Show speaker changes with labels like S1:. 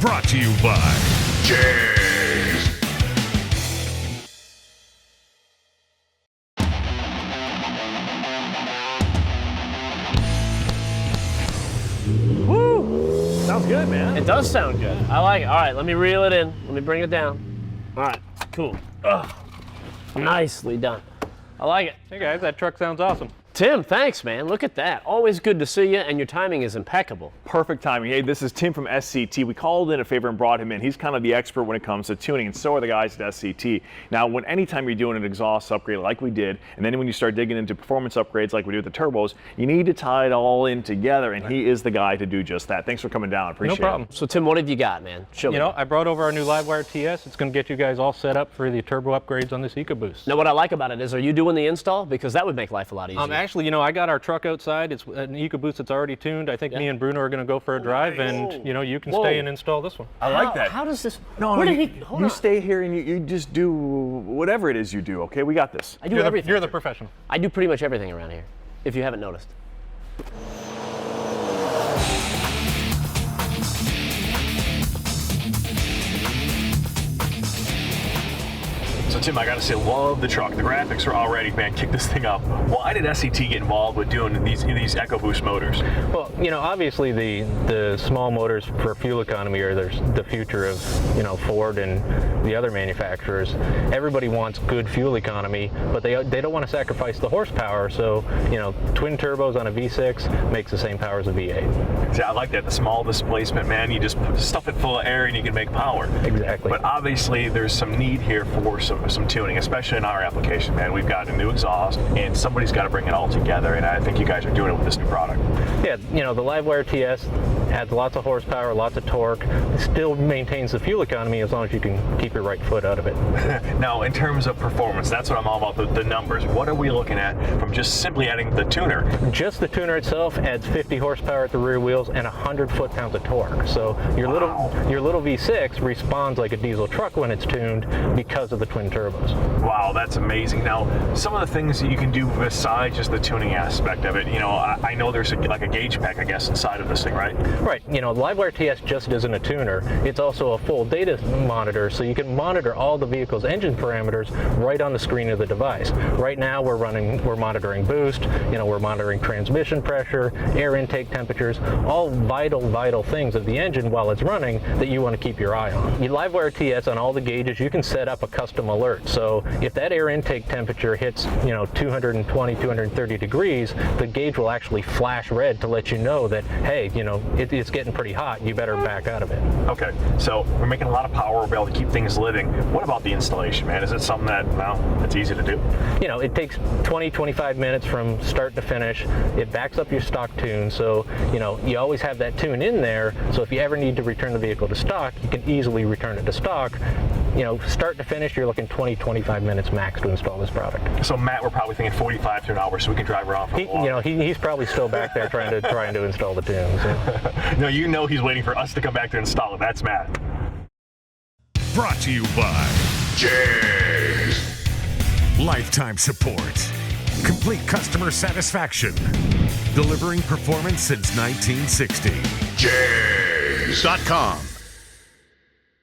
S1: Brought to you by JEGS.
S2: Woo! Sounds good, man.
S3: It does sound good. I like it. All right, let me reel it in. Let me bring it down. All right, cool. Ugh. Nicely done. I like it.
S2: Hey guys, that truck sounds awesome.
S3: Tim, thanks, man. Look at that. Always good to see you, and your timing is impeccable.
S4: Perfect timing. Hey, this is Tim from SCT. We called in a favor and brought him in. He's kind of the expert when it comes to tuning, and so are the guys at SCT. Now, anytime you're doing an exhaust upgrade like we did, and then when you start digging into performance upgrades like we do with the turbos, you need to tie it all in together, and he is the guy to do just that. Thanks for coming down. Appreciate it.
S2: No problem.
S3: So, Tim, what have you got, man? Show me.
S2: You know, I brought over our new Livewire TS. It's going to get you guys all set up for the turbo upgrades on this Ecoboost.
S3: Now, what I like about it is, are you doing the install? Because that would make life a lot easier.
S2: Actually, you know, I got our truck outside. It's an Ecoboost that's already tuned. I think me and Bruno are going to go for a drive, and you know, you can stay and install this one.
S4: I like that.
S3: How does this?
S4: No,
S3: where did he?
S4: you stay here and you just do whatever it is you do. Okay, we got this.
S3: I do everything.
S2: You're the professional.
S3: I do pretty much everything around here, if you haven't noticed.
S4: So Tim, I gotta say, love the truck. The graphics are already, man, kick this thing up. Why did SCT get involved with doing these Ecoboost motors?
S2: Well, you know, obviously the small motors for fuel economy are the future of, you know, Ford and the other manufacturers. Everybody wants good fuel economy, but they don't want to sacrifice the horsepower. So, you know, twin turbos on a V6 makes the same power as a V8.
S4: See, I like that. The small displacement, man. You just stuff it full of air and you can make power.
S2: Exactly.
S4: But obviously, there's some need here for some tuning, especially in our application, man. We've got a new exhaust, and somebody's got to bring it all together, and I think you guys are doing it with this new product.
S2: Yeah, you know, the Livewire TS adds lots of horsepower, lots of torque. It still maintains the fuel economy as long as you can keep your right foot out of it.
S4: Now, in terms of performance, that's what I'm all about, the numbers. What are we looking at from just simply adding the tuner?
S2: Just the tuner itself adds 50 horsepower at the rear wheels and 100 foot-pounds of torque. So your little V6 responds like a diesel truck when it's tuned because of the twin turbos.
S4: Wow, that's amazing. Now, some of the things that you can do besides just the tuning aspect of it, you know, I know there's like a gauge pack, I guess, inside of this thing, right?
S2: Right. You know, the Livewire TS just isn't a tuner. It's also a full data monitor, so you can monitor all the vehicle's engine parameters right on the screen of the device. Right now, we're monitoring boost, you know, we're monitoring transmission pressure, air intake temperatures, all vital things of the engine while it's running that you want to keep your eye on. Your Livewire TS on all the gauges, you can set up a custom alert. So if that air intake temperature hits, you know, 220, 230 degrees, the gauge will actually flash red to let you know that, hey, you know, it's getting pretty hot. You better back out of it.
S4: Okay, so we're making a lot of power. We'll be able to keep things living. What about the installation, man? Is it something that, well, it's easy to do?
S2: You know, it takes 20, 25 minutes from start to finish. It backs up your stock tune, so, you know, you always have that tune in there, so if you ever need to return the vehicle to stock, you can easily return it to stock. You know, start to finish, you're looking 20, 25 minutes max to install this product.
S4: So Matt, we're probably thinking 45 to an hour so we can drive around for a while.
S2: You know, he's probably still back there trying to install the tunes. So.
S4: No, you know he's waiting for us to come back there and install it. That's Matt.
S1: Brought to you by JEGS. Lifetime support. Complete customer satisfaction. Delivering performance since 1960. JEGS.com.